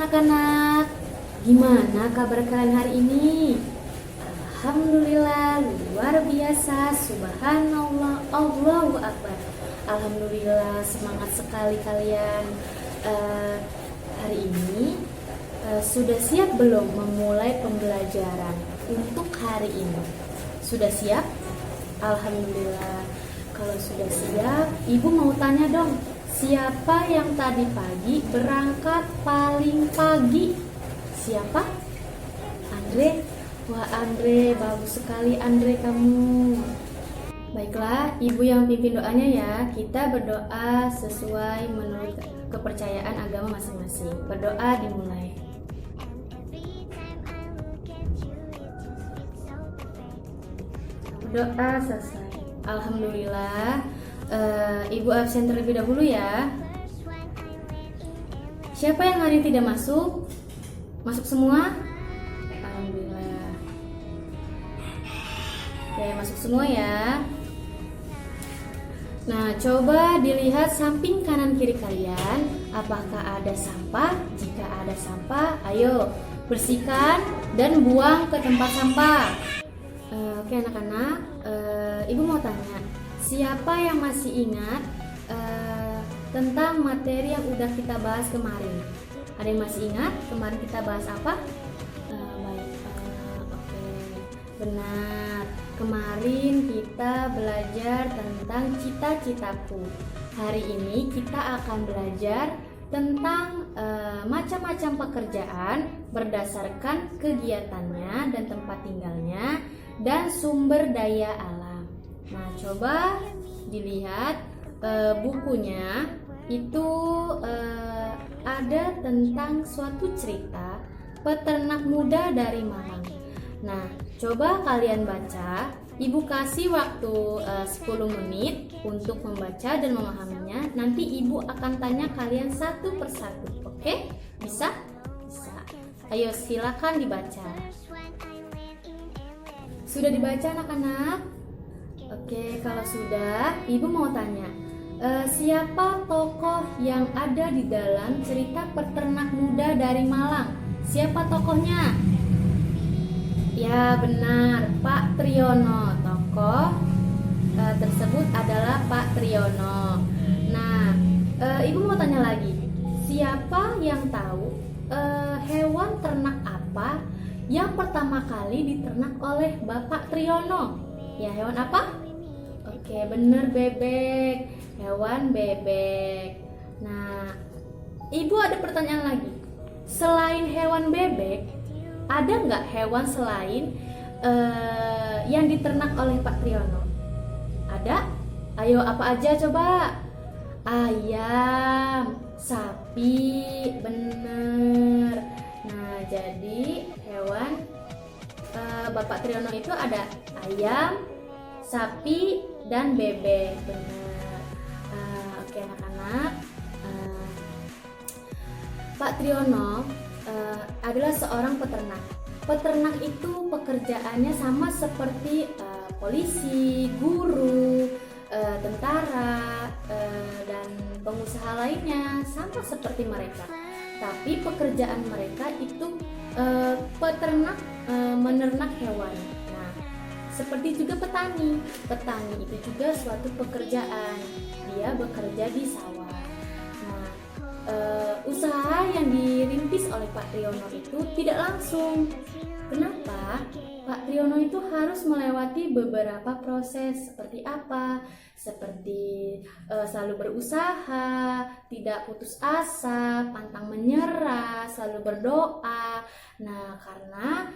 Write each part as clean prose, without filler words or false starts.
anak-anak, gimana kabar kalian hari ini? Alhamdulillah, luar biasa, subhanallah, Allahu Akbar. Alhamdulillah, semangat sekali kalian. Hari ini sudah siap belum memulai pembelajaran untuk hari ini? Sudah siap? Alhamdulillah. Kalau sudah siap, ibu mau tanya dong, siapa yang tadi pagi berangkat paling pagi? Siapa? Andre? Wah Andre, bagus sekali Andre kamu. Baiklah, ibu yang pimpin doanya ya. Kita berdoa sesuai menurut kepercayaan agama masing-masing. Berdoa dimulai. Berdoa selesai. Alhamdulillah. Ibu absen terlebih dahulu ya. Siapa yang hari ini tidak masuk? Masuk semua? Alhamdulillah. Oke, masuk semua ya. Nah, coba dilihat samping kanan kiri kalian. Apakah ada sampah? Jika ada sampah, ayo bersihkan dan buang ke tempat sampah. Oke anak-anak, ibu mau tanya, siapa yang masih ingat tentang materi yang udah kita bahas kemarin? Ada yang masih ingat kemarin kita bahas apa? Baik, oke, benar. Kemarin kita belajar tentang cita-citaku. Hari ini kita akan belajar tentang macam-macam pekerjaan berdasarkan kegiatannya dan tempat tinggalnya dan sumber daya alam. Nah, coba dilihat bukunya itu ada tentang suatu cerita peternak muda dari Malang. Nah, coba kalian baca. Ibu kasih waktu 10 menit untuk membaca dan memahaminya. Nanti ibu akan tanya kalian satu persatu. Oke? Bisa? Bisa. Ayo silakan dibaca. Sudah dibaca anak-anak? Oke, kalau sudah, ibu mau tanya, siapa tokoh yang ada di dalam cerita peternak muda dari Malang? Siapa tokohnya? Ya benar, Pak Triyono. Tokoh tersebut adalah Pak Triyono. Nah, ibu mau tanya lagi, siapa yang tahu hewan ternak apa yang pertama kali diternak oleh Bapak Triyono? Ya, hewan apa? Oke, bener, bebek. Hewan bebek. Nah, ibu ada pertanyaan lagi. Selain hewan bebek, ada nggak hewan selain yang diternak oleh Pak Triyono? Ada? Ayo, apa aja coba? Ayam, sapi, bener. Nah, jadi hewan Bapak Triyono itu ada ayam, sapi, dan bebek, benar. Oke anak-anak, Pak Triyono adalah seorang peternak. Peternak itu pekerjaannya sama seperti polisi, guru, tentara, dan pengusaha lainnya, sama seperti mereka. Tapi pekerjaan mereka itu peternak, menernak hewan. Nah, seperti juga petani. Petani itu juga suatu pekerjaan. Dia bekerja di sawah. Nah, usaha yang dirintis oleh Pak Triyono itu tidak langsung. Kenapa? Pak Triyono itu harus melewati beberapa proses. Seperti apa? Seperti selalu berusaha, tidak putus asa, pantang menyerah, selalu berdoa. Nah, karena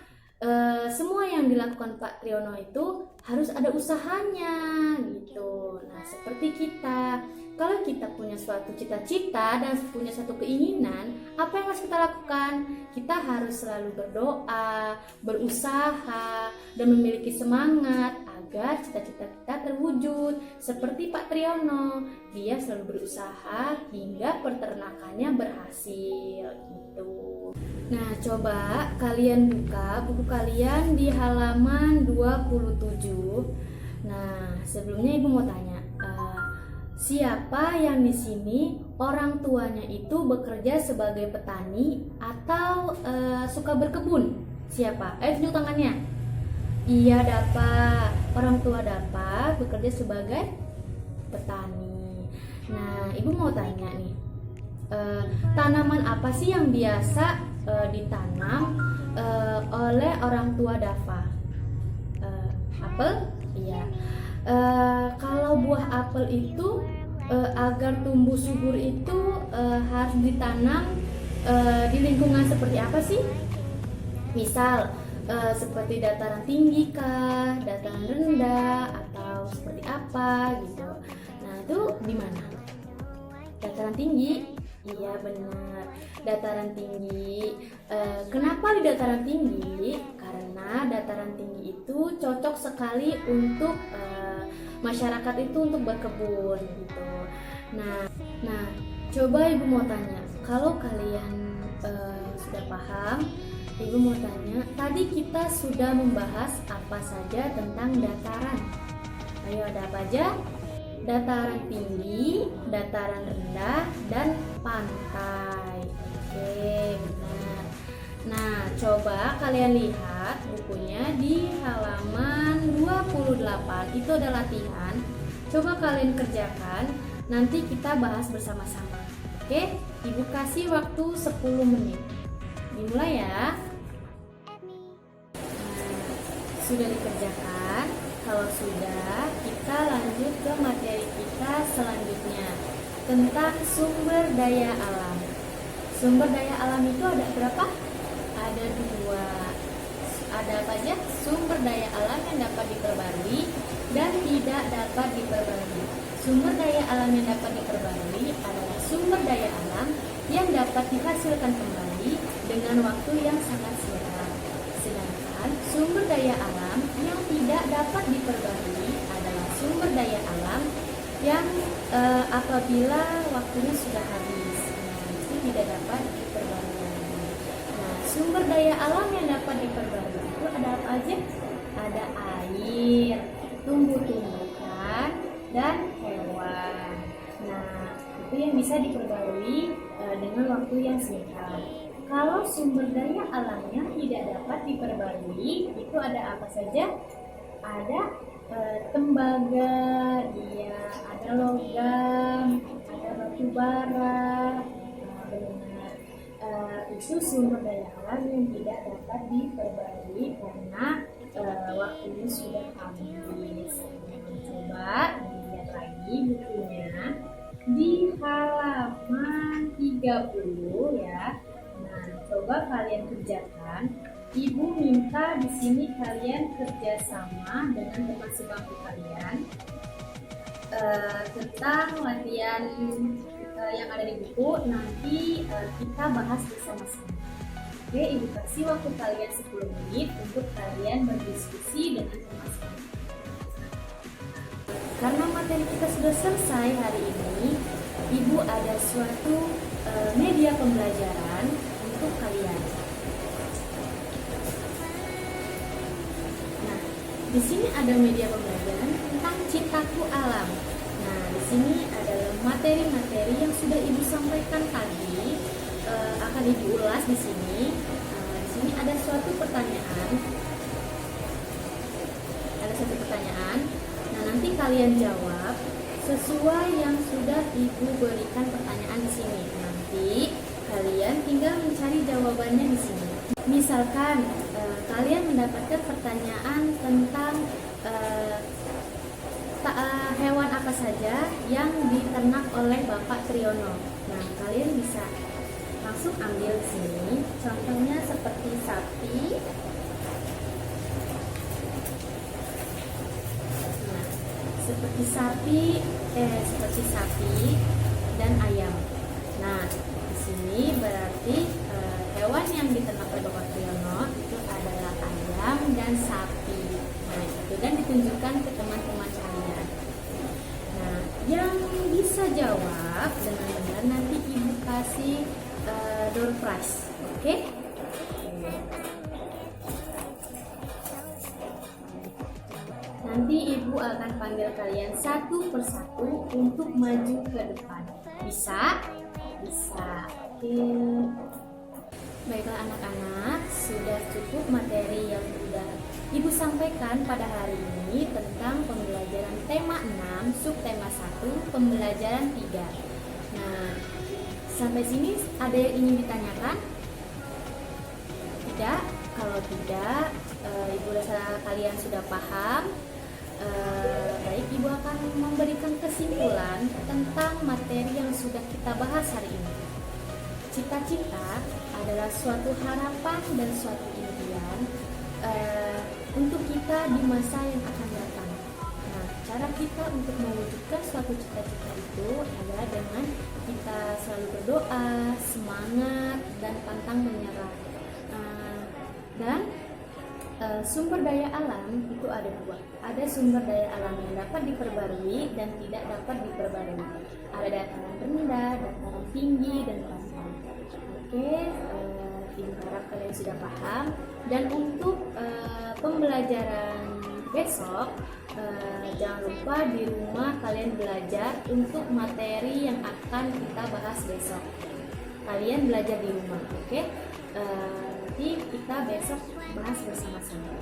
semua yang dilakukan Pak Triyono itu harus ada usahanya gitu. Nah, seperti kita, kalau kita punya suatu cita-cita dan punya suatu keinginan, apa yang harus kita lakukan? Kita harus selalu berdoa, berusaha, dan memiliki semangat agar cita-cita kita terwujud. Seperti Pak Triyono, dia selalu berusaha hingga peternakannya berhasil gitu. Nah, coba kalian buka buku kalian di halaman 27. Nah, sebelumnya ibu mau tanya, Siapa yang di sini orang tuanya itu bekerja sebagai petani atau suka berkebun? Siapa? Tunjuk tangannya. Iya, dapat. Orang tua dapat bekerja sebagai petani. Nah, ibu mau tanya nih, tanaman apa sih yang biasa ditanam oleh orang tua Dafa? Apel? Iya. Kalau buah apel itu agar tumbuh subur itu harus ditanam di lingkungan seperti apa sih? Misal seperti dataran tinggi kah, dataran rendah, atau seperti apa gitu. Nah, itu di mana? Dataran tinggi. Iya, benar. Dataran tinggi. Kenapa di dataran tinggi? Karena dataran tinggi itu cocok sekali untuk masyarakat itu untuk berkebun gitu. Nah, coba ibu mau tanya, kalau kalian sudah paham, ibu mau tanya, tadi kita sudah membahas apa saja tentang dataran. Ayo, ada apa aja? Dataran tinggi, dataran rendah, dan pantai. Oke, benar. Nah, coba kalian lihat bukunya di halaman 28. Itu ada latihan. Coba kalian kerjakan, nanti kita bahas bersama-sama. Oke, ibu kasih waktu 10 menit. Dimulai ya. Nah, sudah dikerjakan? Kalau sudah, kita lanjut ke materi kita selanjutnya tentang sumber daya alam. Sumber daya alam itu ada berapa? Ada 2. Ada apa aja? Sumber daya alam yang dapat diperbarui dan tidak dapat diperbarui. Sumber daya alam yang dapat diperbarui adalah sumber daya alam yang dapat dihasilkan kembali dengan waktu yang sangat singkat. Sedangkan sumber daya alam yang tidak dapat diperbarui adalah sumber daya alam yang apabila waktunya sudah habis, itu tidak dapat diperbarui. Nah, sumber daya alam yang dapat diperbarui itu ada apa aja? Ada air, tumbuh-tumbuhan, dan hewan. Nah, itu yang bisa diperbarui dengan waktu yang singkat. Kalau sumber daya alamnya tidak dapat diperbarui, itu ada apa saja? Ada tembaga, ada logam, ada batu bara. Benar. Itu sumber daya alam yang tidak dapat diperbarui karena waktunya sudah habis. Coba dilihat lagi bukunya di halaman 30 ya. Nah, coba kalian kerjakan. Ibu minta di sini kalian kerjasama dengan teman sebangku kalian tentang latihan yang ada di buku. Nanti kita bahas bersama-sama. Oke, ibu kasih waktu kalian 10 menit untuk kalian berdiskusi dengan teman sebangku. Karena materi kita sudah selesai hari ini, ibu ada suatu media pembelajaran untuk kalian. Nah, di sini ada media pembelajaran tentang Citaku Alam. Nah, di sini adalah materi-materi yang sudah ibu sampaikan tadi, akan ibu ulas di sini. Di sini ada suatu pertanyaan. Nah, nanti kalian jawab sesuai yang sudah ibu berikan pertanyaan di sini. Nanti kalian tinggal mencari jawabannya di sini. Misalkan kalian mendapatkan pertanyaan tentang hewan apa saja yang diternak oleh Bapak Triyono. Nah, kalian bisa langsung ambil di sini. Contohnya seperti sapi. Nah, seperti sapi dan ayam. Nah, di sini berarti hewan yang diternak oleh Bapak Triyono itu adalah ayam dan sapi. Nah, itu dan ditunjukkan ke teman-teman kalian. Nah, yang bisa jawab dengan benar nanti ibu kasih door prize. Oke? Nanti Ibu akan panggil kalian satu persatu untuk maju ke depan. Bisa? Bisa. Oke. Baiklah anak-anak, sudah cukup materi yang sudah Ibu sampaikan pada hari ini tentang pembelajaran tema 6, subtema 1, pembelajaran 3. Nah, sampai sini ada yang ingin ditanyakan? Tidak? Kalau tidak, Ibu rasa kalian sudah paham. Baik, Ibu akan memberikan kesimpulan tentang materi yang sudah kita bahas hari ini. Cita-cita adalah suatu harapan dan suatu impian untuk kita di masa yang akan datang. Nah, cara kita untuk mewujudkan suatu cita-cita itu adalah dengan kita selalu berdoa, semangat, dan pantang menyerah. Dan sumber daya alam itu ada dua. Ada sumber daya alam yang dapat diperbarui dan tidak dapat diperbarui. Ada dataran rendah, dataran tinggi, dan pantai. Oke, Ibu harap kalian sudah paham. Dan untuk pembelajaran besok, jangan lupa di rumah kalian belajar untuk materi yang akan kita bahas besok. Kalian belajar di rumah, oke? Nanti kita besok bahas bersama-sama.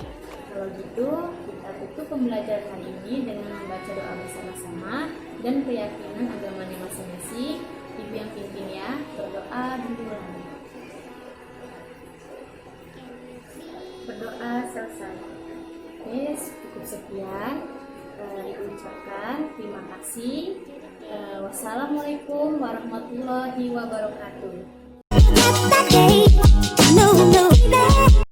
Kalau gitu, kita tutup pembelajaran hari ini dengan membaca doa bersama-sama dan keyakinan agamanya masing-masing. Ibu yang pimpin ya, berdoa dimulai. Berdoa selesai. Oke, cukup sekian. Ibu ucapkan terima kasih. Wassalamualaikum warahmatullahi wabarakatuh.